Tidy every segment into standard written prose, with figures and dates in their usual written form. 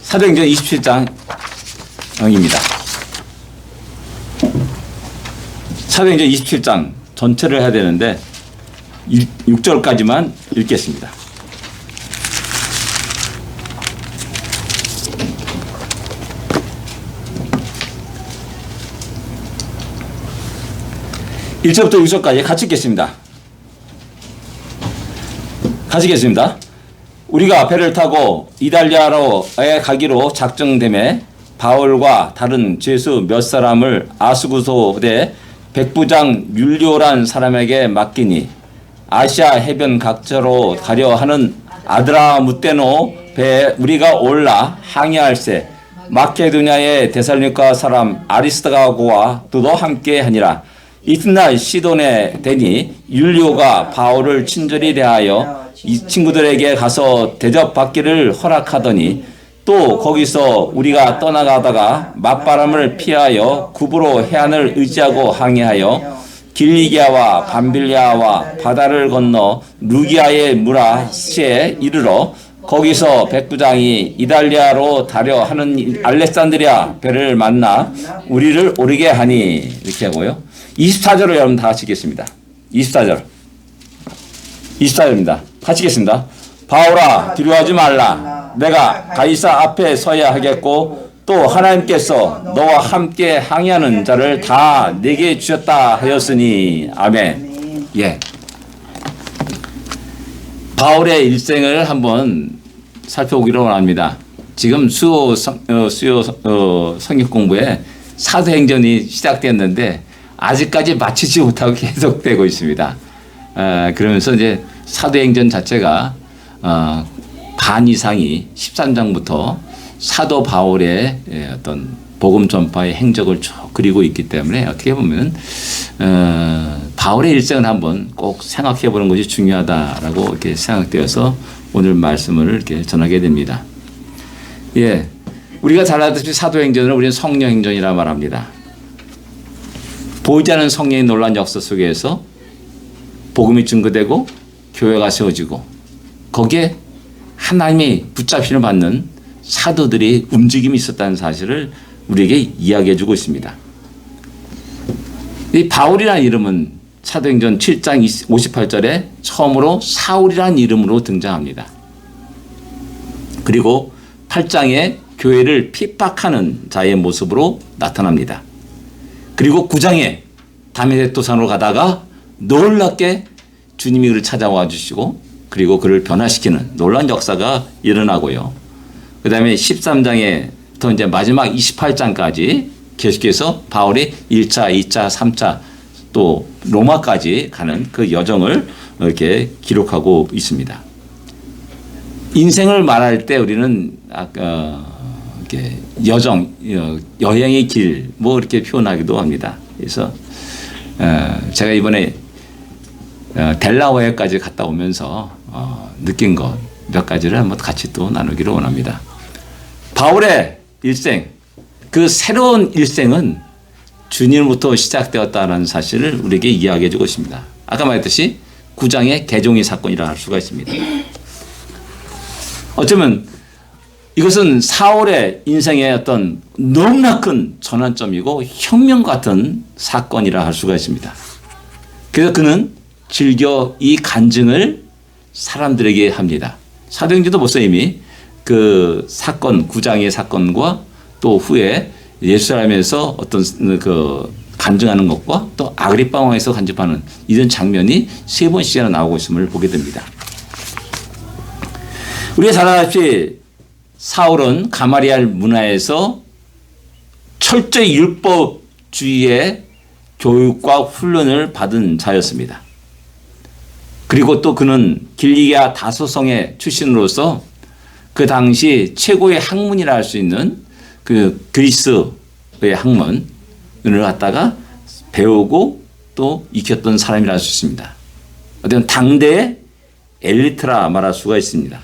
사도행전 27장입니다. 사도행전 27장 전체를 해야 되는데 6절까지만 읽겠습니다. (1절부터) (6절까지) 같이 읽겠습니다. 같이 읽겠습니다. 우리가 배를 타고 이달리아로에 가기로 작정되매 바울과 다른 죄수 몇 사람을 아수구소대 백부장 율리오란 사람에게 맡기니 아시아 해변 각처로 가려 하는 아드라무떼노 배에 우리가 올라 항해할세 마케도냐의 데살로니가 사람 아리스다고와 또도 함께 하니라. 이튿날 시돈에 되니 율리오가 바울을 친절히 대하여 이 친구들에게 가서 대접받기를 허락하더니 또 거기서 우리가 떠나가다가 맞바람을 피하여 구브로 해안을 의지하고 항해하여 길리기아와 밤빌리아와 바다를 건너 루기아의 무라시에 이르러 거기서 백부장이 이달리아로 다려 하는 알렉산드리아 배를 만나 우리를 오르게 하니 이렇게 하고요. 24절을 여러분 다 같이 읽겠습니다. 24절입니다. 같이 읽겠습니다. 바울아 두려워하지 말라. 내가 가이사 앞에 서야 하겠고 또 하나님께서 너와 함께 항해하는 자를 다 내게 주셨다 하였으니 아멘. 예. 바울의 일생을 한번 살펴보기로 원합니다. 지금 수요 성역 공부에 사도행전이 시작됐는데 아직까지 마치지 못하고 계속되고 있습니다. 그러면서 이제 사도행전 자체가 반 이상이 13장부터 사도 바울의 어떤 복음 전파의 행적을 쭉 그리고 있기 때문에 어떻게 보면 바울의 일생을 한번 꼭 생각해 보는 것이 중요하다라고 이렇게 생각되어서 오늘 말씀을 이렇게 전하게 됩니다. 예, 우리가 잘 알다시피 사도행전을 우리는 성령행전이라 말합니다. 보이지 않는 성령의 놀라운 역사 속에서 복음이 증거되고 교회가 세워지고 거기에 하나님이 붙잡힘을 받는 사도들이 움직임이 있었다는 사실을 우리에게 이야기해 주고 있습니다. 이 바울이라는 이름은 사도행전 7장 58절에 처음으로 사울이라는 이름으로 등장합니다. 그리고 8장에 교회를 핍박하는 자의 모습으로 나타납니다. 그리고 9장에 다메섹도산으로 가다가 놀랍게 주님이 그를 찾아와 주시고 그리고 그를 변화시키는 놀라운 역사가 일어나고요. 그 다음에 13장에부터 이제 마지막 28장까지 계속해서 바울이 1차, 2차, 3차 또 로마까지 가는 그 여정을 이렇게 기록하고 있습니다. 인생을 말할 때 우리는 이렇게 여행의 길 뭐 이렇게 표현하기도 합니다. 그래서 제가 이번에 델라웨어까지 갔다 오면서 느낀 것 몇 가지를 한번 같이 또 나누기를 원합니다. 바울의 일생, 그 새로운 일생은 주님으로부터 시작되었다는 사실을 우리에게 이야기해 주고 있습니다. 아까 말했듯이 9장의 개종의 사건이라 할 수가 있습니다. 어쩌면 이것은 사울의 인생의 어떤 너무나 큰 전환점이고 혁명 같은 사건이라 할 수가 있습니다. 그래서 그는 즐겨 이 간증을 사람들에게 합니다. 사도행전도 벌써 이미 그 사건, 9장의 사건과 또 후에 예루살렘에서 어떤 그 간증하는 것과 또 아그리파 왕에서 간증하는 이런 장면이 3번씩이나 나오고 있음을 보게 됩니다. 우리가 잘 알다시피 사울은 가마리알 문화에서 철저히 율법주의의 교육과 훈련을 받은 자였습니다. 그리고 또 그는 길리기아 다소성의 출신으로서 그 당시 최고의 학문이라 할 수 있는 그 그리스의 학문을 갖다가 배우고 또 익혔던 사람이라 할 수 있습니다. 어떤 당대의 엘리트라 말할 수가 있습니다.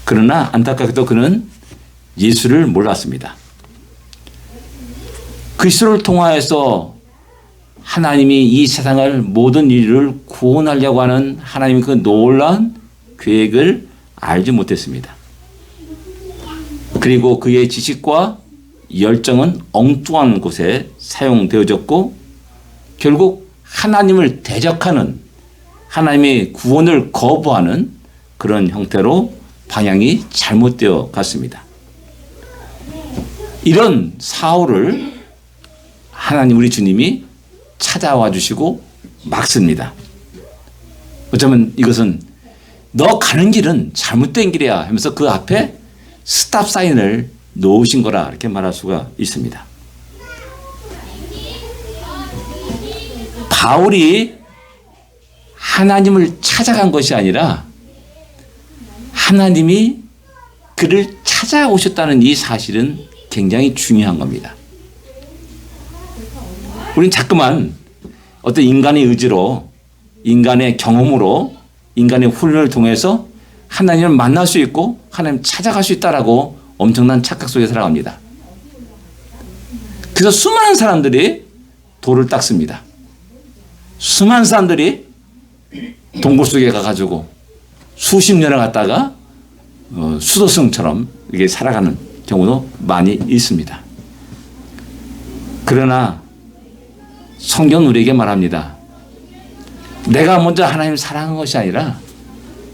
그러나 안타깝게도 그는 예수를 몰랐습니다. 그리스도를 통하여서 하나님이 이 세상을 모든 인류를 구원하려고 하는 하나님의 그 놀라운 계획을 알지 못했습니다. 그리고 그의 지식과 열정은 엉뚱한 곳에 사용되어졌고 결국 하나님을 대적하는, 하나님의 구원을 거부하는 그런 형태로 방향이 잘못되어 갔습니다. 이런 사울을 하나님 우리 주님이 찾아와 주시고 막습니다. 어쩌면 이것은 너 가는 길은 잘못된 길이야 하면서 그 앞에 스탑 사인을 놓으신 거라 이렇게 말할 수가 있습니다. 바울이 하나님을 찾아간 것이 아니라 하나님이 그를 찾아오셨다는 이 사실은 굉장히 중요한 겁니다. 우린 자꾸만 어떤 인간의 의지로, 인간의 경험으로, 인간의 훈련을 통해서 하나님을 만날 수 있고 하나님 찾아갈 수 있다라고 엄청난 착각 속에 살아갑니다. 그래서 수많은 사람들이 돌을 닦습니다. 수많은 사람들이 동굴 속에 가가지고 수십 년을 갔다가 수도승처럼 이게 살아가는 경우도 많이 있습니다. 그러나 성경은 우리에게 말합니다. 내가 먼저 하나님을 사랑한 것이 아니라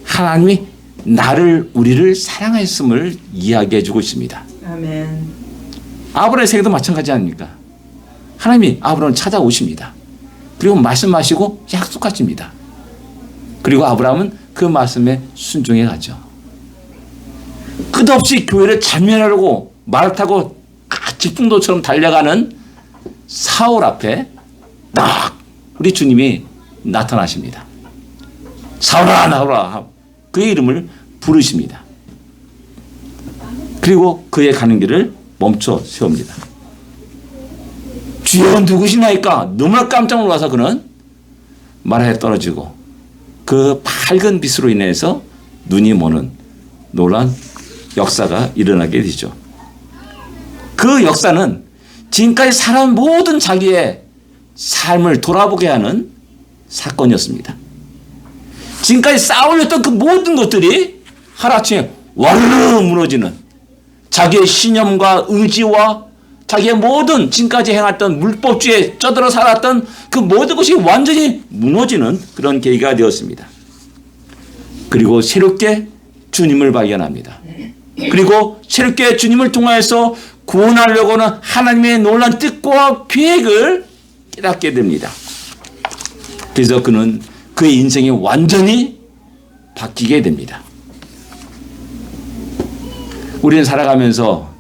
하나님이 우리를 사랑했음을 이야기해 주고 있습니다. 아멘. 아브라함의 세계도 마찬가지 아닙니까? 하나님이 아브라함을 찾아오십니다. 그리고 말씀하시고 약속하십니다. 그리고 아브라함은 그 말씀에 순종해 가죠. 끝없이 교회를 잔멸하려고 말 타고疾풍도처럼 달려가는 사울 앞에 딱 우리 주님이 나타나십니다. 사울아 나오라. 그의 이름을 부르십니다. 그리고 그의 가는 길을 멈춰 세웁니다. 주여 누구시나이까? 너무나 깜짝 놀라서 그는 말에 떨어지고 그 밝은 빛으로 인해서 눈이 머는 놀란 역사가 일어나게 되죠. 그 역사는 지금까지 살아온 모든 자기의 삶을 돌아보게 하는 사건이었습니다. 지금까지 쌓아올렸던 그 모든 것들이 하루아침에 와르르 무너지는, 자기의 신념과 의지와 자기의 모든 지금까지 행했던 물법주의에 쩌들어 살았던 그 모든 것이 완전히 무너지는 그런 계기가 되었습니다. 그리고 새롭게 주님을 발견합니다. 그리고 새롭게 주님을 통하여서 구원하려고 하는 하나님의 놀라운 뜻과 계획을 깨닫게 됩니다. 그래서 그는 그의 인생이 완전히 바뀌게 됩니다. 우리는 살아가면서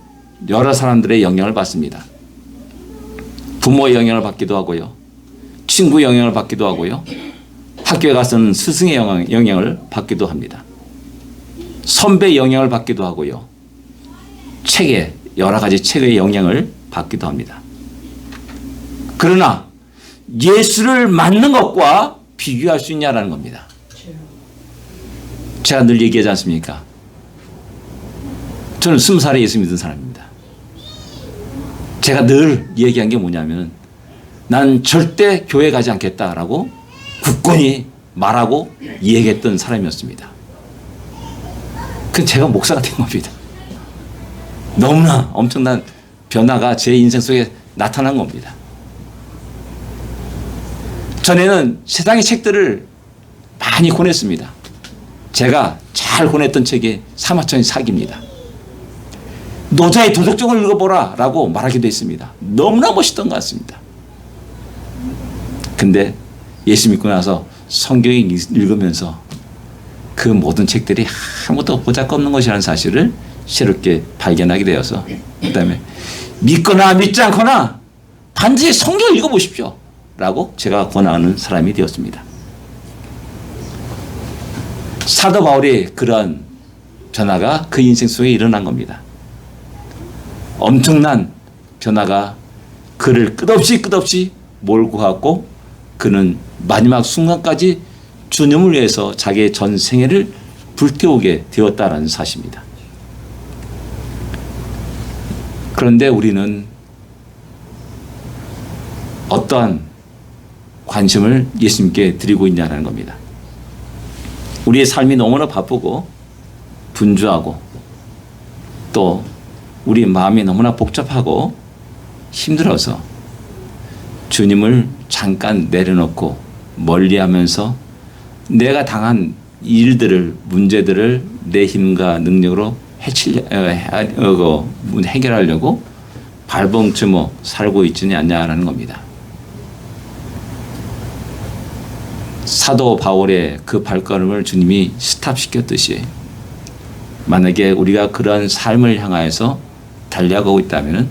여러 사람들의 영향을 받습니다. 부모의 영향을 받기도 하고요. 친구의 영향을 받기도 하고요. 학교에 가서는 스승의 영향을 받기도 합니다. 선배의 영향을 받기도 하고요. 여러 가지 책의 영향을 받기도 합니다. 그러나 예수를 만난 것과 비교할 수 있냐라는 겁니다. 제가 늘 얘기하지 않습니까? 저는 20살에 예수 믿은 사람입니다. 제가 늘 얘기한 게 뭐냐면 난 절대 교회 가지 않겠다라고 굳건히 말하고 얘기했던 사람이었습니다. 그 제가 목사가 된 겁니다. 너무나 엄청난 변화가 제 인생 속에 나타난 겁니다. 전에는 세상의 책들을 많이 권했습니다. 제가 잘 권했던 책이 사마천의 사기입니다. 노자의 도덕적을 읽어보라 라고 말하기도 했습니다. 너무나 멋있던 것 같습니다. 근데 예수 믿고 나서 성경 읽으면서 그 모든 책들이 아무것도 보잘것없는 것이라는 사실을 새롭게 발견하게 되어서 그 다음에 믿거나 믿지 않거나 반드시 성경을 읽어보십시오 라고 제가 권하는 사람이 되었습니다. 사도 바울이 그런 변화가 그 인생 속에 일어난 겁니다. 엄청난 변화가 그를 끝없이 몰고 갔고 그는 마지막 순간까지 주님을 위해서 자기의 전 생애를 불태우게 되었다는 사실입니다. 그런데 우리는 어떠한 관심을 예수님께 드리고 있냐는 겁니다. 우리의 삶이 너무나 바쁘고 분주하고 또 우리 마음이 너무나 복잡하고 힘들어서 주님을 잠깐 내려놓고 멀리하면서 내가 당한 일들을, 문제들을 내 힘과 능력으로 해결하려고 발버둥쳐 살고 있지 않냐라는 겁니다. 사도 바울의 그 발걸음을 주님이 스탑시켰듯이 만약에 우리가 그런 삶을 향하여서 달려가고 있다면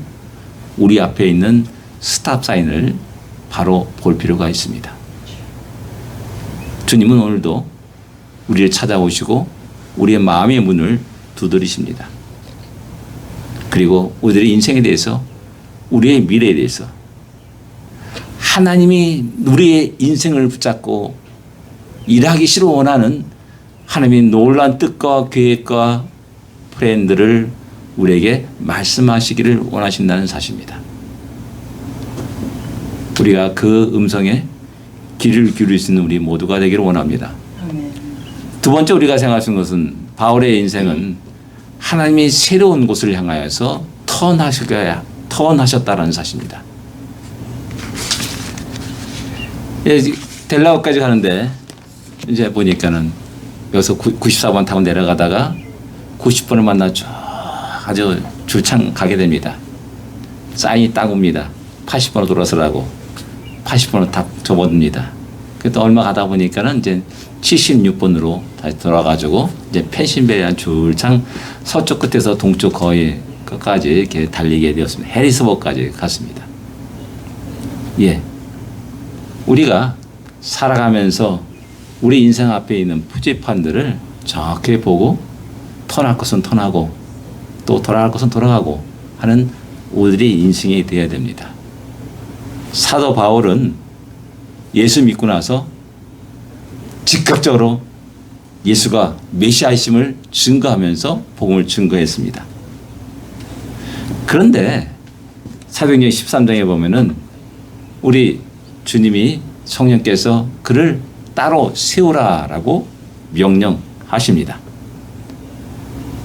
우리 앞에 있는 스탑 사인을 바로 볼 필요가 있습니다. 주님은 오늘도 우리를 찾아오시고 우리의 마음의 문을 두드리십니다. 그리고 우리들의 인생에 대해서, 우리의 미래에 대해서 하나님이 우리의 인생을 붙잡고 일하기를 원하는 하나님의 놀라운 뜻과 계획과 플랜들을 우리에게 말씀하시기를 원하신다는 사실입니다. 우리가 그 음성에 귀를 기울일 수 있는 우리 모두가 되기를 원합니다. 두 번째 우리가 생각할 수 있는 것은 바울의 인생은 하나님이 새로운 곳을 향하여서 턴하셨다는 사실입니다. 델라우까지 가는데 이제 보니까는 여기서 94번 타고 내려가다가 90번을 만나 쭉 아주 줄창 가게 됩니다. 사인이 딱 옵니다. 80번으로 돌아서라고. 80번으로 딱 접어듭니다. 그때 얼마 가다 보니까는 이제 76번으로 다시 돌아가지고 이제 펜실베니아 줄창 서쪽 끝에서 동쪽 거의 끝까지 이렇게 달리게 되었습니다. 해리스버그까지 갔습니다. 예. 우리가 살아가면서 우리 인생 앞에 있는 표지판들을 정확히 보고 턴할 것은 턴하고 또 돌아갈 것은 돌아가고 하는 우리들의 인생이 되어야 됩니다. 사도 바울은 예수 믿고 나서 즉각적으로 예수가 메시아이심을 증거하면서 복음을 증거했습니다. 그런데 사도행전 13장에 보면은 우리 주님이 성령께서 그를 따로 세우라라고 명령하십니다.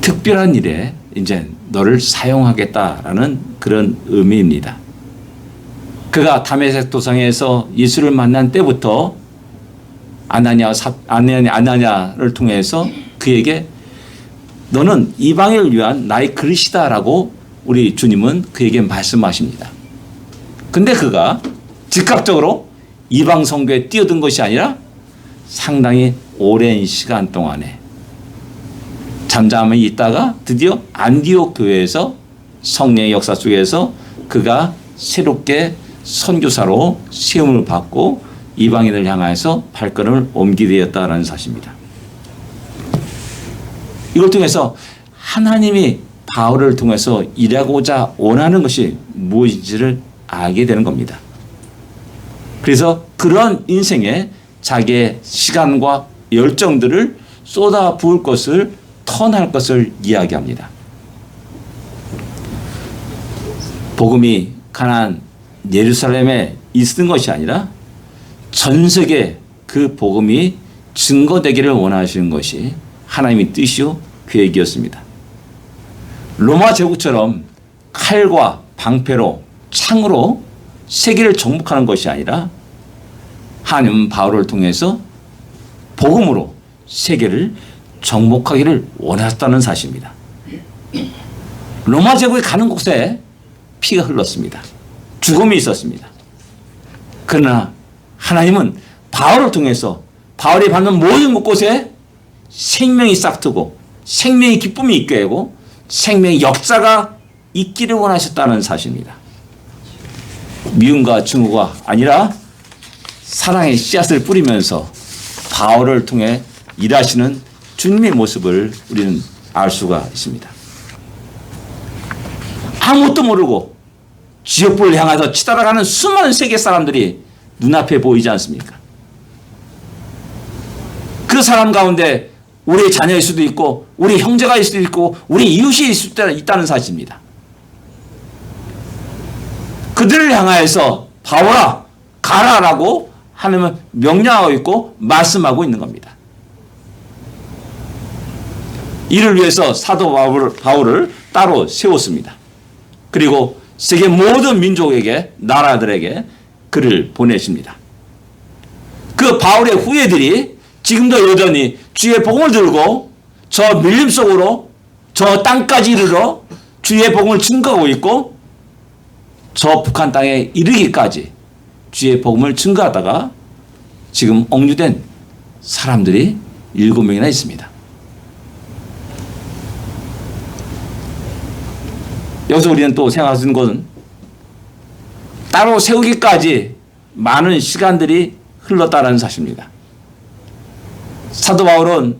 특별한 일에 이제 너를 사용하겠다라는 그런 의미입니다. 그가 다메섹 도상에서 예수를 만난 때부터 아나냐를 통해서 그에게 너는 이방인을 위한 나의 그릇이다라고 우리 주님은 그에게 말씀하십니다. 근데 그가 즉각적으로 이방 선교에 뛰어든 것이 아니라 상당히 오랜 시간 동안에 잠잠히 있다가 드디어 안디옥 교회에서 성령의 역사 속에서 그가 새롭게 선교사로 시험을 받고 이방인을 향해서 발걸음을 옮기게 되었다라는 사실입니다. 이걸 통해서 하나님이 바울을 통해서 일하고자 원하는 것이 무엇인지를 알게 되는 겁니다. 그래서 그런 인생에 자기의 시간과 열정들을 쏟아 부을 것을 턴할 것을 이야기합니다. 복음이 가나안 예루살렘에 있는 것이 아니라 전 세계 그 복음이 증거되기를 원하시는 것이 하나님의 뜻이요 계획이었습니다. 로마 제국처럼 칼과 방패로 창으로 세계를 정복하는 것이 아니라 하나님은 바울을 통해서 복음으로 세계를 정복하기를 원하셨다는 사실입니다. 로마 제국에 가는 곳에 피가 흘렀습니다. 죽음이 있었습니다. 그러나 하나님은 바울을 통해서 바울이 받는 모든 곳곳에 생명이 싹트고 생명의 기쁨이 있게 하고 생명의 역사가 있기를 원하셨다는 사실입니다. 미움과 증오가 아니라 사랑의 씨앗을 뿌리면서 바울을 통해 일하시는 주님의 모습을 우리는 알 수가 있습니다. 아무것도 모르고 지옥불을 향해서 치달아가는 수많은 세계 사람들이 눈앞에 보이지 않습니까? 그 사람 가운데 우리 자녀일 수도 있고 우리 형제가 있을 수도 있고 우리 이웃이 있을 수도 있다는 사실입니다. 그들을 향하여서 바울아 가라라고 하나님은 명령하고 있고 말씀하고 있는 겁니다. 이를 위해서 사도 바울을 따로 세웠습니다. 그리고 세계 모든 민족에게, 나라들에게 그를 보내십니다. 그 바울의 후예들이 지금도 여전히 주의 복음을 들고 저 밀림 속으로 저 땅까지 이르러 주의 복음을 증거하고 있고, 저 북한 땅에 이르기까지 주의 복음을 증거하다가 지금 억류된 사람들이 7명이나 있습니다. 여기서 우리는 또 생각할 수 있는 것은 따로 세우기까지 많은 시간들이 흘렀다는 사실입니다. 사도 바울은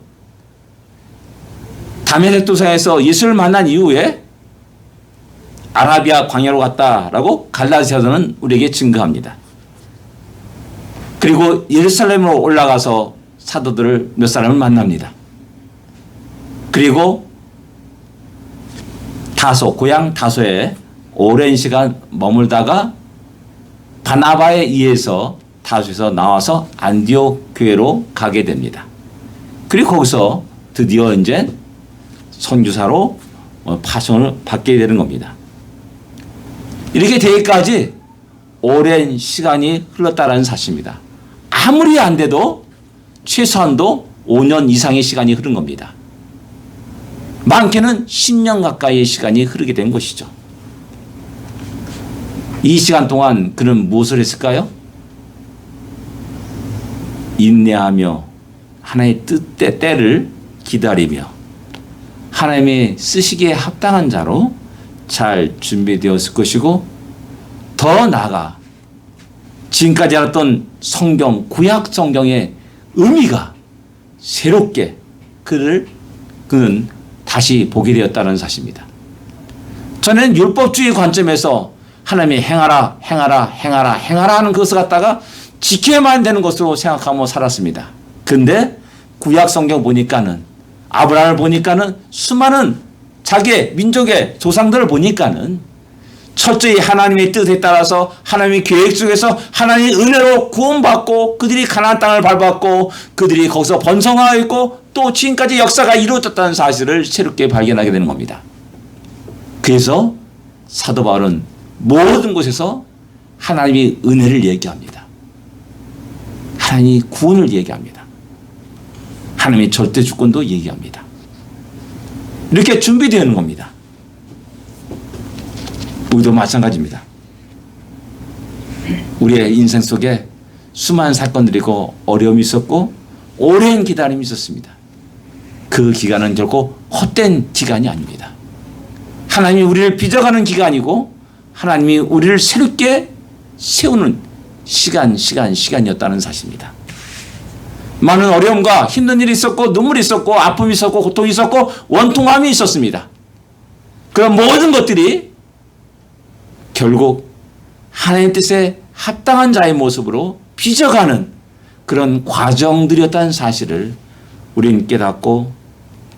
다메섹 도상에서 예수를 만난 이후에 아라비아 광야로 갔다라고 갈라디아서는 우리에게 증거합니다. 그리고 예루살렘으로 올라가서 사도들을 몇 사람을 만납니다. 그리고 고향 다소에 오랜 시간 머물다가 바나바에 의해서 다소에서 나와서 안디옥 교회로 가게 됩니다. 그리고 거기서 드디어 이제 선교사로 파송을 받게 되는 겁니다. 이렇게 되기까지 오랜 시간이 흘렀다는 사실입니다. 아무리 안 돼도 최소한도 5년 이상의 시간이 흐른 겁니다. 많게는 10년 가까이의 시간이 흐르게 된 것이죠. 이 시간 동안 그는 무엇을 했을까요? 인내하며 하나님의 때를 기다리며 하나님의 쓰시기에 합당한 자로 잘 준비되었을 것이고, 더 나아가 지금까지 알았던 성경, 구약 성경의 의미가 새롭게 그는 다시 보게 되었다는 사실입니다. 저는 율법주의 관점에서 하나님이 행하라 하는 것을 갖다가 지켜야만 되는 것으로 생각하며 살았습니다. 근데 구약 성경 보니까는, 아브라함을 보니까는, 수많은 자기의 민족의 조상들을 보니까는 철저히 하나님의 뜻에 따라서 하나님의 계획 속에서 하나님의 은혜로 구원받고 그들이 가나안 땅을 밟았고 그들이 거기서 번성하고 있고 또 지금까지 역사가 이루어졌다는 사실을 새롭게 발견하게 되는 겁니다. 그래서 사도 바울은 모든 곳에서 하나님의 은혜를 얘기합니다. 하나님의 구원을 얘기합니다. 하나님의 절대 주권도 얘기합니다. 이렇게 준비되는 겁니다. 우리도 마찬가지입니다. 우리의 인생 속에 수많은 사건들이고 어려움이 있었고 오랜 기다림이 있었습니다. 그 기간은 결코 헛된 기간이 아닙니다. 하나님이 우리를 빚어가는 기간이고 하나님이 우리를 새롭게 세우는 시간이었다는 사실입니다. 많은 어려움과 힘든 일이 있었고 눈물이 있었고 아픔이 있었고 고통이 있었고 원통함이 있었습니다. 그런 모든 것들이 결국 하나님의 뜻에 합당한 자의 모습으로 빚어가는 그런 과정들이었다는 사실을 우리는 깨닫고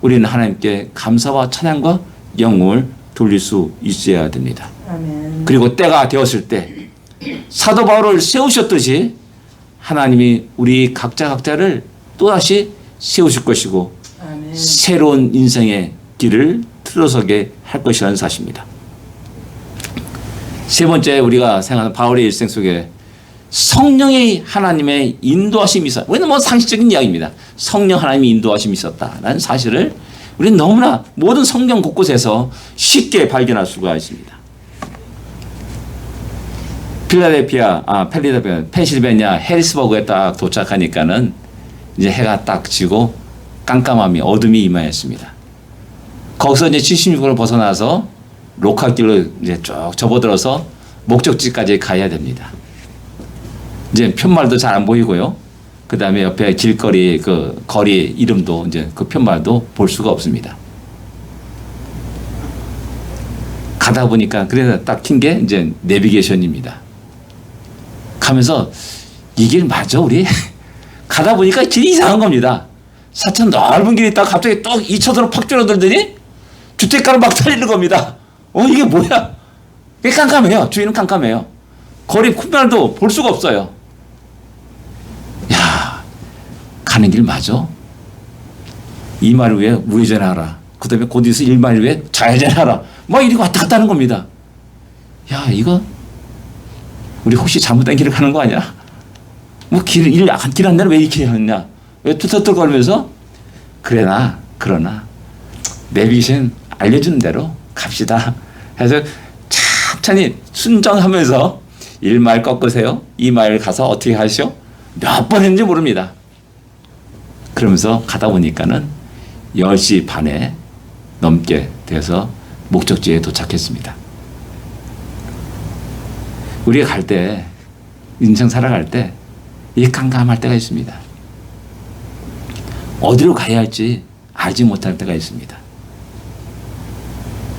우리는 하나님께 감사와 찬양과 영광을 돌릴 수 있어야 됩니다. 아멘. 그리고 때가 되었을 때 사도 바울을 세우셨듯이 하나님이 우리 각자를 또다시 세우실 것이고 아멘. 새로운 인생의 길을 틀어서게 할 것이라는 사실입니다. 세 번째 우리가 생각하는 바울의 일생 속에 성령의 하나님의 인도하심이 있었다. 왜냐면 상식적인 이야기입니다. 성령 하나님의 인도하심이 있었다라는 사실을 우리는 너무나 모든 성경 곳곳에서 쉽게 발견할 수가 있습니다. 펜실베니아 해리스버그에 딱 도착하니까는 이제 해가 딱 지고 깜깜함이 어둠이 임하였습니다. 거기서 이제 76km를 벗어나서 로카길로 이제 쭉 접어들어서 목적지까지 가야 됩니다. 이제 편말도 잘 안 보이고요. 그 다음에 옆에 길거리 그 거리 이름도 이제 그 편말도 볼 수가 없습니다. 가다 보니까 그래서 딱 킨 게 이제 내비게이션입니다. 가면서 이 길 맞아 우리? 가다 보니까 길이 이상한 겁니다. 사천 넓은 길이 있다가 갑자기 또 2차선으로 팍 줄어들더니 주택가로 막 달리는 겁니다. 이게 뭐야? 이게 깜깜해요. 주위는 깜깜해요. 거리 콧날도 볼 수가 없어요. 야, 가는 길 맞아? 이 말을 왜 우회전하라? 그다음에 곧이어서 일만일에 자야제하라. 막 이리 왔다 갔다 하는 겁니다. 야, 이거 우리 혹시 잘못된 길을 가는 거 아니야? 뭐 길 안 내려 왜 이렇게 하느냐? 왜 뚜터뚜거리면서 그러나 내비게이션 알려주는 대로 갑시다. 해서 천천히 순정하면서 1마일 꺾으세요. 2마일 가서 어떻게 하시오? 몇 번 했는지 모릅니다. 그러면서 가다 보니까는 10시 반에 넘게 돼서 목적지에 도착했습니다. 우리가 갈 때, 인생 살아갈 때, 이 깜깜할 때가 있습니다. 어디로 가야 할지 알지 못할 때가 있습니다.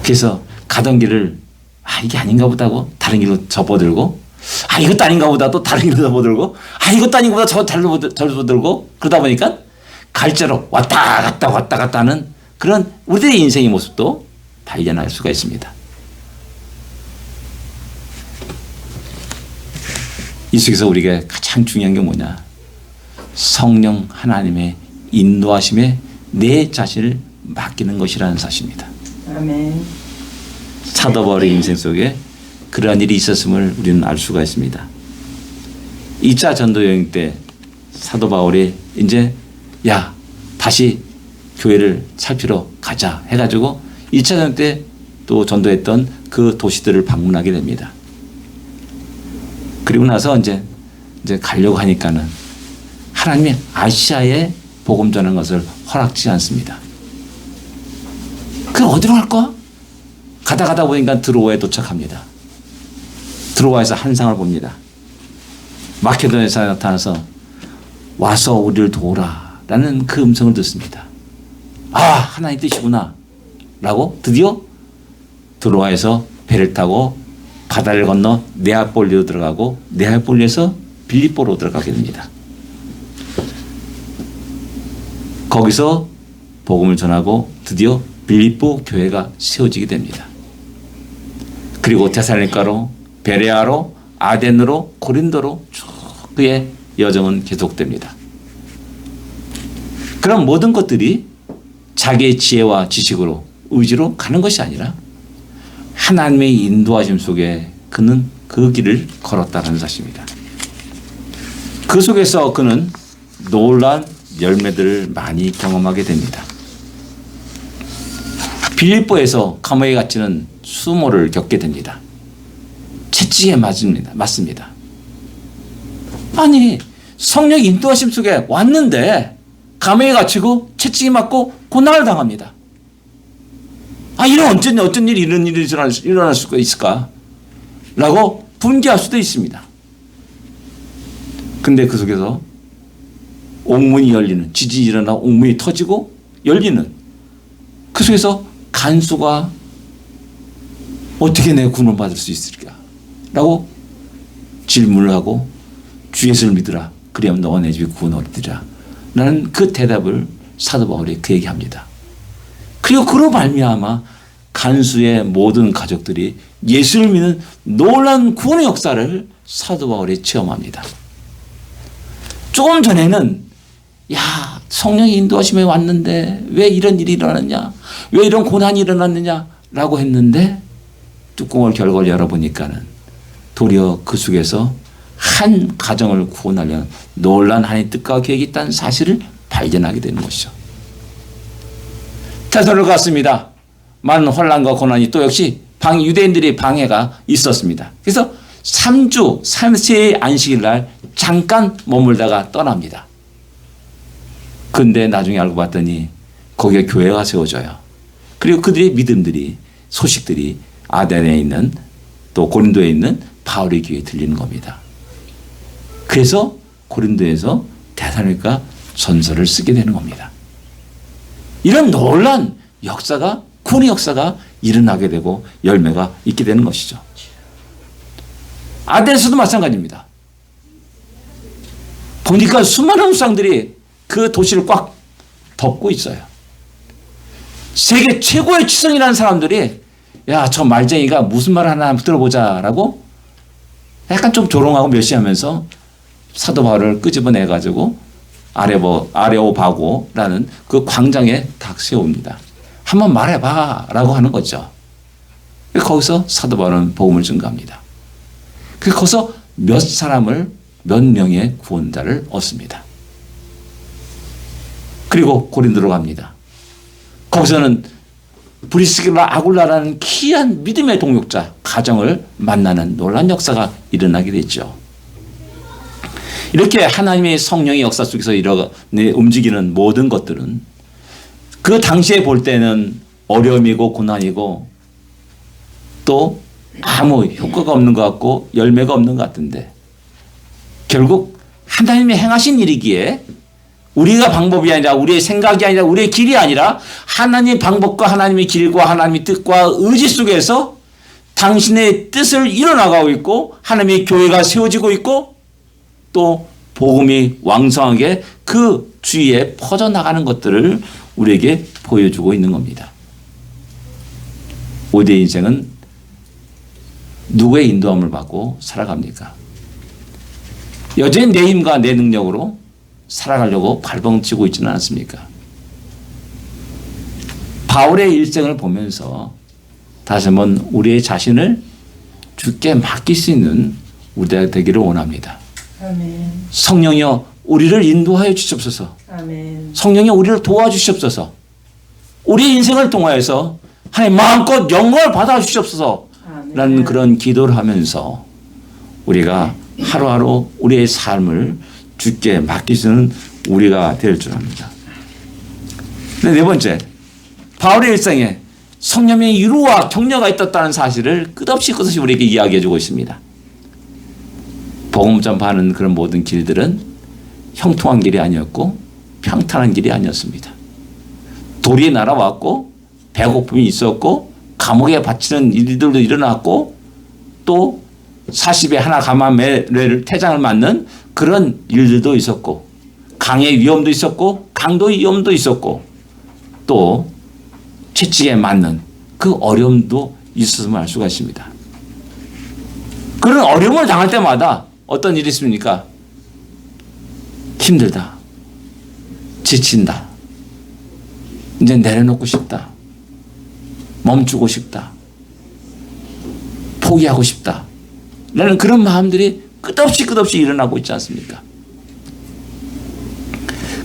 그래서 가던 길을 이게 아닌가 보다고 다른 길로 접어들고 이것도 아닌가 보다 또 다른 길로 접어들고 이것도 아닌가 보다 절로 접어들고 그러다 보니까 갈대로 왔다 갔다 하는 그런 우리들의 인생의 모습도 발견할 수가 있습니다. 이 속에서 우리가 가장 중요한 게 뭐냐? 성령 하나님의 인도하심에 내 자신을 맡기는 것이라는 사실입니다. 아멘. 사도 바울의 인생 속에 그러한 일이 있었음을 우리는 알 수가 있습니다. 2차 전도 여행 때 사도 바울이 이제 다시 교회를 살피러 가자 해가지고 2차 전도 때 또 전도했던 그 도시들을 방문하게 됩니다. 그리고 나서 이제 가려고 하니까는 하나님이 아시아에 복음 전하는 것을 허락지 않습니다. 그 어디로 갈까? 가다 보니까 드로아에 도착합니다. 드로아에서 한상을 봅니다. 마케도니아에서 나타나서 와서 우리를 도우라라는 그 음성을 듣습니다. 하나님 뜻이구나 라고 드디어 드로아에서 배를 타고 바다를 건너 네아폴리로 들어가고 네아폴리에서 빌립보로 들어가게 됩니다. 거기서 복음을 전하고 드디어 빌립보 교회가 세워지게 됩니다. 그리고 데살로니가로 베레아로 아덴으로 고린도로 쭉 그의 여정은 계속됩니다. 그럼 모든 것들이 자기의 지혜와 지식으로 의지로 가는 것이 아니라 하나님의 인도하심 속에 그는 그 길을 걸었다는 사실입니다. 그 속에서 그는 놀라운 열매들을 많이 경험하게 됩니다. 빌립보에서 감옥에 갇히는 수모를 겪게 됩니다. 채찍에 맞습니다. 아니 성령 인도하심 속에 왔는데 감옥에 갇히고 채찍에 맞고 고난을 당합니다. 이런 어쩐 일이 이런 일이 일어날 수가 있을까? 라고 분개할 수도 있습니다. 근데 그 속에서 옥문이 열리는, 지진이 일어나 옥문이 터지고 열리는 그 속에서 간수가 어떻게 내 구원을 받을 수 있을까? 라고 질문을 하고 주 예수를 믿으라. 그리하면 너와 내 집이 구원 얻으리라. 라는 그 대답을 사도 바울이 그에게 합니다. 그리고 그로 말미암아 간수의 모든 가족들이 예수를 믿는 놀라운 구원의 역사를 사도 바울이 체험합니다. 조금 전에는 성령의 인도하심에 왔는데 왜 이런 일이 일어났냐? 왜 이런 고난이 일어났느냐? 라고 했는데 뚜껑을 결걸 열어보니까는 도리어 그 속에서 한 가정을 구원하려는 놀라운 하나님의 뜻과 계획이 있다는 사실을 발견하게 되는 것이죠. 테살로니가 갔습니다. 많은 혼란과 고난이 또 역시 유대인들의 방해가 있었습니다. 그래서 3주 3세의 안식일 날 잠깐 머물다가 떠납니다. 근데 나중에 알고 봤더니 거기에 교회가 세워져요. 그리고 그들의 믿음들이 소식들이 아덴에 있는 또 고린도에 있는 바울의 귀에 들리는 겁니다. 그래서 고린도에서 데살로니가 전서를 쓰게 되는 겁니다. 이런 놀란 역사가 구원의 역사가 일어나게 되고 열매가 있게 되는 것이죠. 아덴에서도 마찬가지입니다. 보니까 수많은 우상들이 그 도시를 꽉 덮고 있어요. 세계 최고의 치성이라는 사람들이 저 말쟁이가 무슨 말 하나 들어보자라고 약간 좀 조롱하고 멸시하면서 사도 바울을 끄집어내가지고 아레오바고라는 그 광장에 딱 세웁니다. 한번 말해봐 라고 하는 거죠. 거기서 사도 바울은 복음을 증거합니다. 거기서 몇 명의 구원자를 얻습니다. 그리고 고린도로 갑니다. 거기서는 브리스길라 아굴라라는 귀한 믿음의 동역자 가정을 만나는 놀라운 역사가 일어나게 됐죠. 이렇게 하나님의 성령의 역사 속에서 움직이는 모든 것들은 그 당시에 볼 때는 어려움이고 고난이고 또 아무 효과가 없는 것 같고 열매가 없는 것 같은데 결국 하나님이 행하신 일이기에 우리가 방법이 아니라 우리의 생각이 아니라 우리의 길이 아니라 하나님의 방법과 하나님의 길과 하나님의 뜻과 의지 속에서 당신의 뜻을 이뤄나가고 있고 하나님의 교회가 세워지고 있고 또 복음이 왕성하게 그 주위에 퍼져나가는 것들을 우리에게 보여주고 있는 겁니다. 우리의 인생은 누구의 인도함을 받고 살아갑니까? 여전히 내 힘과 내 능력으로 살아가려고 발버둥치고 있지는 않습니까? 바울의 일생을 보면서 다시 한번 우리의 자신을 주께 맡길 수 있는 우리가 되기를 원합니다. 아멘. 성령이여 우리를 인도하여 주시옵소서. 아멘. 성령이여 우리를 도와주시옵소서. 우리 인생을 통하여서 하나님 마음껏 영광을 받아 주시옵소서 라는 그런 기도를 하면서 우리가 하루하루 우리의 삶을 주께 맡기시는 우리가 될 줄 압니다. 네 번째, 바울의 일생에 성령의 위로와 격려가 있었다는 사실을 끝없이 우리에게 이야기해 주고 있습니다. 복음 전파하는 그런 모든 길들은 형통한 길이 아니었고 평탄한 길이 아니었습니다. 돌이 날아왔고 배고픔이 있었고 감옥에 바치는 일들도 일어났고 또 40에 하나 가마매를 태장을 맞는 그런 일들도 있었고 강의 위험도 있었고 강도의 위험도 있었고 또 채찍에 맞는 그 어려움도 있었음을 알 수가 있습니다. 그런 어려움을 당할 때마다 어떤 일이 있습니까? 힘들다. 지친다. 이제 내려놓고 싶다. 멈추고 싶다. 포기하고 싶다. 라는 그런 마음들이 끝없이 일어나고 있지 않습니까?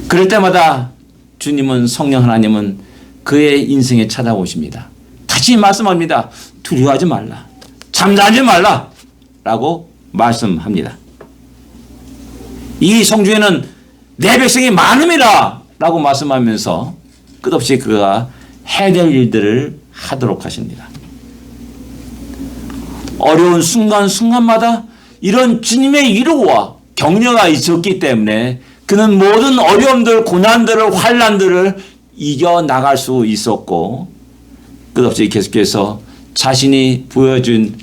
그럴 때마다 주님은 성령 하나님은 그의 인생에 찾아오십니다. 다시 말씀합니다. 두려워하지 말라. 잠잠하지 말라. 라고 말씀합니다. 이 성중에는 내 백성이 많음이라 라고 말씀하면서 끝없이 그가 해야 될 일들을 하도록 하십니다. 어려운 순간순간마다 이런 주님의 위로와 격려가 있었기 때문에 그는 모든 어려움들, 고난들을, 환난들을 이겨나갈 수 있었고 끝없이 계속해서 자신이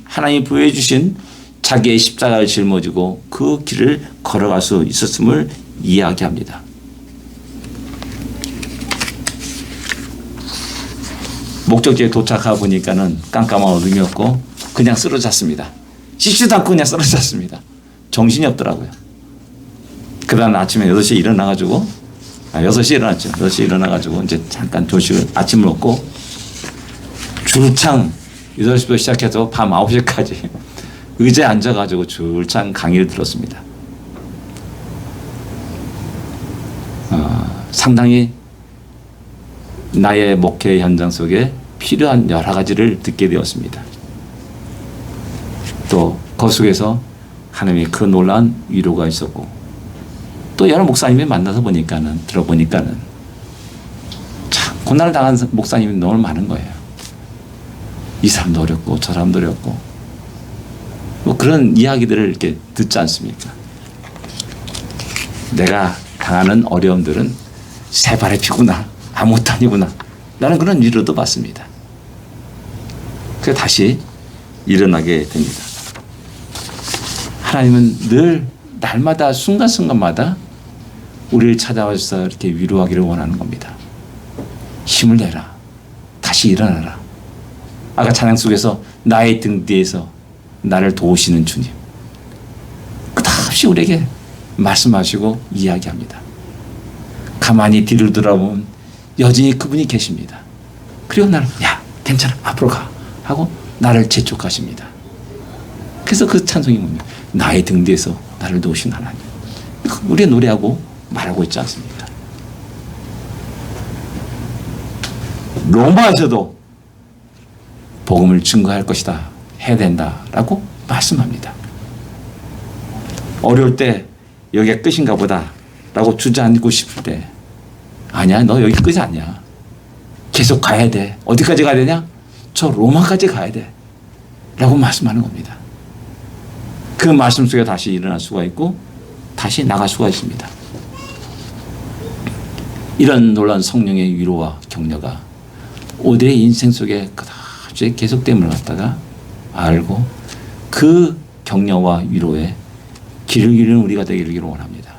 하나님이 부여주신 자기의 십자가를 짊어지고 그 길을 걸어갈 수 있었음을 이야기합니다. 목적지에 도착하고 보니까는 깜깜한 어둠이었고 그냥 쓰러졌습니다. 씻지도 않고 그냥 쓰러졌습니다. 정신이 없더라고요. 그 다음 아침에 6시에 일어나가지고 6시에 일어났죠. 6시에 일어나가지고 이제 잠깐 조식을 아침을 먹고 줄창 8시부터 시작해서 밤 9시까지 의자에 앉아가지고 줄창 강의를 들었습니다. 상당히 나의 목회 현장 속에 필요한 여러 가지를 듣게 되었습니다. 또 그 속에서 하나님의 그 놀라운 위로가 있었고 또 여러 목사님이 만나서 들어보니까는 참 고난을 당한 목사님이 너무 많은 거예요. 이 사람도 어렵고 저 사람도 어렵고 뭐 그런 이야기들을 이렇게 듣지 않습니까? 내가 당하는 어려움들은 새 발의 피구나 아무것도 아니구나 라는 그런 위로도 받습니다. 그래서 다시 일어나게 됩니다. 하나님은 늘 날마다 순간순간마다 우리를 찾아와서 이렇게 위로하기를 원하는 겁니다. 힘을 내라. 다시 일어나라. 아까 찬양 속에서 나의 등 뒤에서 나를 도우시는 주님. 끝없이 우리에게 말씀하시고 이야기합니다. 가만히 뒤를 돌아보면 여전히 그분이 계십니다. 그리고 나를 야 괜찮아 앞으로 가 하고 나를 재촉하십니다. 그래서 그 찬송이 뭡니까? 나의 등 뒤에서 나를 도우신 하나님. 우리 노래하고 말하고 있지 않습니까? 로마에서도 복음을 증거할 것이다 해야 된다라고 말씀합니다. 어려울 때 여기가 끝인가 보다 라고 주저앉고 싶을 때 아니야 너 여기 끝이 아니야. 계속 가야 돼. 어디까지 가야 되냐? 저 로마까지 가야 돼 라고 말씀하는 겁니다. 그 말씀 속에 다시 일어날 수가 있고 다시 나갈 수가 있습니다. 이런 놀라운 성령의 위로와 격려가 우리의 인생 속에 그다지 계속됨을 갖다가 알고 그 격려와 위로에 귀를 기르는 우리가 되기를 원합니다.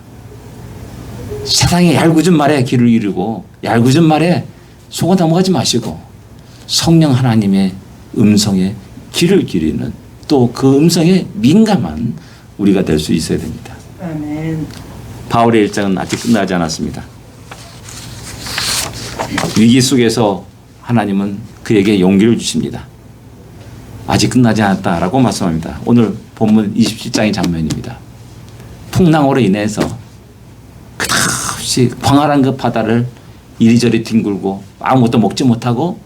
세상의 얄궂은 말에 귀를 기르고 얄궂은 말에 속아 넘어가지 마시고 성령 하나님의 음성에 귀를 기르는 또 그 음성에 민감한 우리가 될 수 있어야 됩니다. 아멘. 바울의 일장은 아직 끝나지 않았습니다. 위기 속에서 하나님은 그에게 용기를 주십니다. 아직 끝나지 않았다라고 말씀합니다. 오늘 본문 27장의 장면입니다. 풍랑으로 인해서 끝없이 광활한 그 바다를 이리저리 뒹굴고 아무것도 먹지 못하고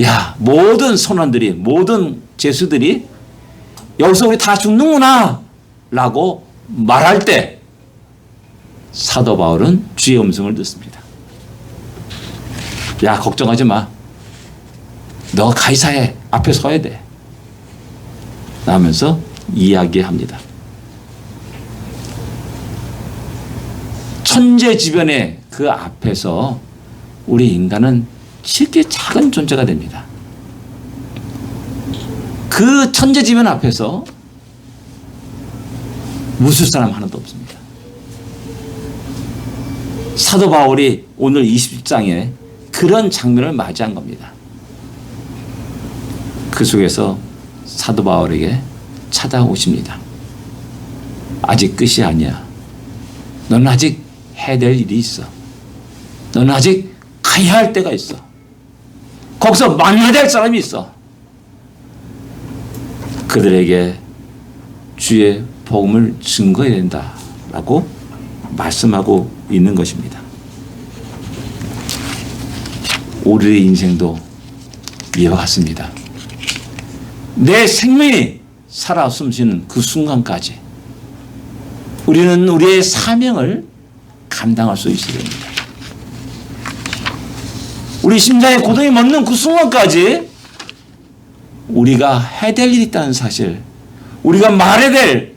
야 모든 선원들이 모든 죄수들이 여기서 우리 다 죽는구나 라고 말할 때 사도 바울은 주의 음성을 듣습니다. 야 걱정하지 마. 너 가이사의 앞에 서야 돼. 라면서 이야기합니다. 천재지변의 그 앞에서 우리 인간은 쉽게 작은 존재가 됩니다. 그 천재지변 앞에서 웃을 사람 하나도 없습니다. 사도 바울이 오늘 20장에 그런 장면을 맞이한 겁니다. 그 속에서 사도 바울에게 찾아오십니다. 아직 끝이 아니야. 너는 아직 해야 될 일이 있어. 너는 아직 가야 할 때가 있어. 거기서 만나야 될 사람이 있어. 그들에게 주의 복음을 증거해야 된다라고 말씀하고 있는 것입니다. 우리의 인생도 이와 같습니다. 내 생명이 살아 숨쉬는 그 순간까지 우리는 우리의 사명을 감당할 수 있어야 됩니다. 우리 심장에 고동이 멎는 그 순간까지 우리가 해야 될 일이 있다는 사실, 우리가 말해야 될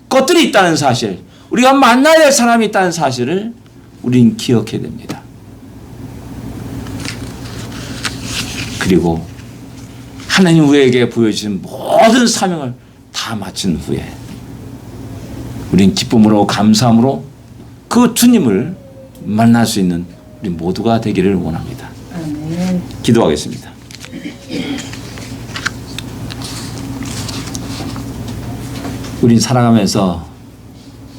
것들이 있다는 사실, 우리가 만나야 될 사람이 있다는 사실을 우리는 기억해야 됩니다. 그리고 하나님 우리에게 보여주신 모든 사명을 다 마친 후에 우린 기쁨으로 감사함으로 그 주님을 만날 수 있는 우리 모두가 되기를 원합니다. 아멘. 기도하겠습니다. 우린 살아가면서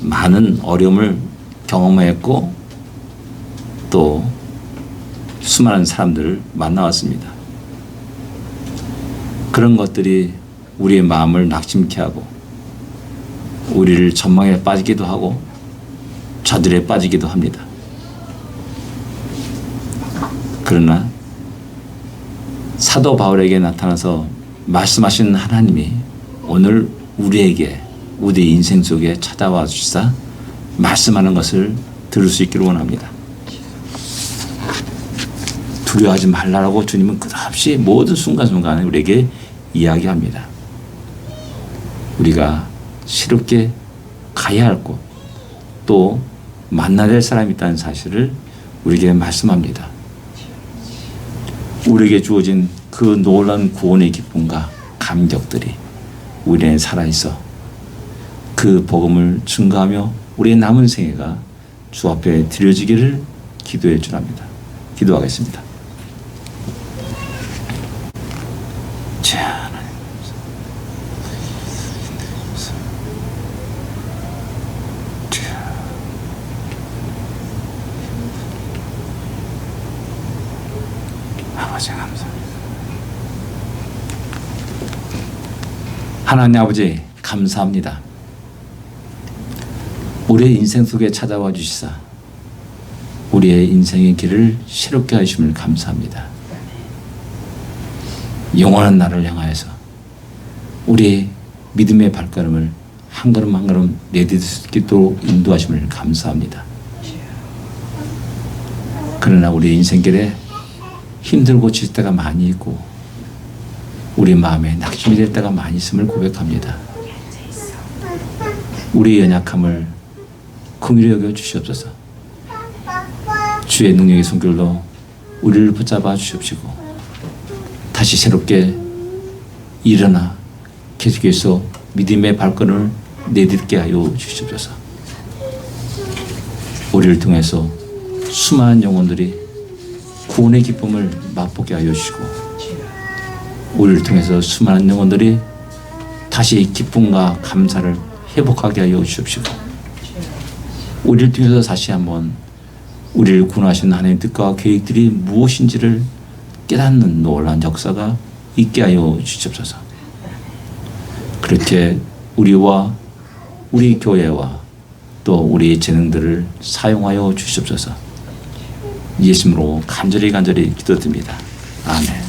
많은 어려움을 경험했고 또 수많은 사람들을 만나왔습니다. 그런 것들이 우리의 마음을 낙심케 하고 우리를 전망에 빠지기도 하고 좌절에 빠지기도 합니다. 그러나 사도 바울에게 나타나서 말씀하신 하나님이 오늘 우리에게 우리 인생 속에 찾아와 주시사 말씀하는 것을 들을 수 있기를 원합니다. 두려워하지 말라고 주님은 끝없이 모든 순간순간에 우리에게 이야기합니다. 우리가 새롭게 가야 할 곳, 또 만나야 될 사람이 있다는 사실을 우리에게 말씀합니다. 우리에게 주어진 그 놀라운 구원의 기쁨과 감격들이 우리 안에 살아있어 그 복음을 증거하며 우리의 남은 생애가 주 앞에 드려지기를 기도해 주랍니다. 기도하겠습니다. 자, 아버지 하나님 아버지 감사합니다. 우리의 인생 속에 찾아와 주시사 우리의 인생의 길을 새롭게 하심을 감사합니다. 영원한 날을 향하여서 우리의 믿음의 발걸음을 한 걸음 한 걸음 내딛을 수 있도록 인도하심을 감사합니다. 그러나 우리 인생길에 힘들고 질 때가 많이 있고 우리 마음에 낙심이 될 때가 많이 있음을 고백합니다. 우리의 연약함을 긍휼히 여겨 주시옵소서. 주의 능력의 손길로 우리를 붙잡아 주시옵시고 다시 새롭게 일어나 계속해서 믿음의 발걸음을 내딛게 하여 주시옵소서. 우리를 통해서 수많은 영혼들이 구원의 기쁨을 맛보게 하여 주시고 우리를 통해서 수많은 영혼들이 다시 기쁨과 감사를 회복하게 하여 주시옵시고 우리를 통해서 다시 한번 우리를 구원하신 하나님의 뜻과 계획들이 무엇인지를 깨닫는 놀라운 역사가 있게 하여 주시옵소서. 그렇게 우리와 우리 교회와 또 우리의 재능들을 사용하여 주시옵소서. 예수님으로 간절히 기도드립니다. 아멘.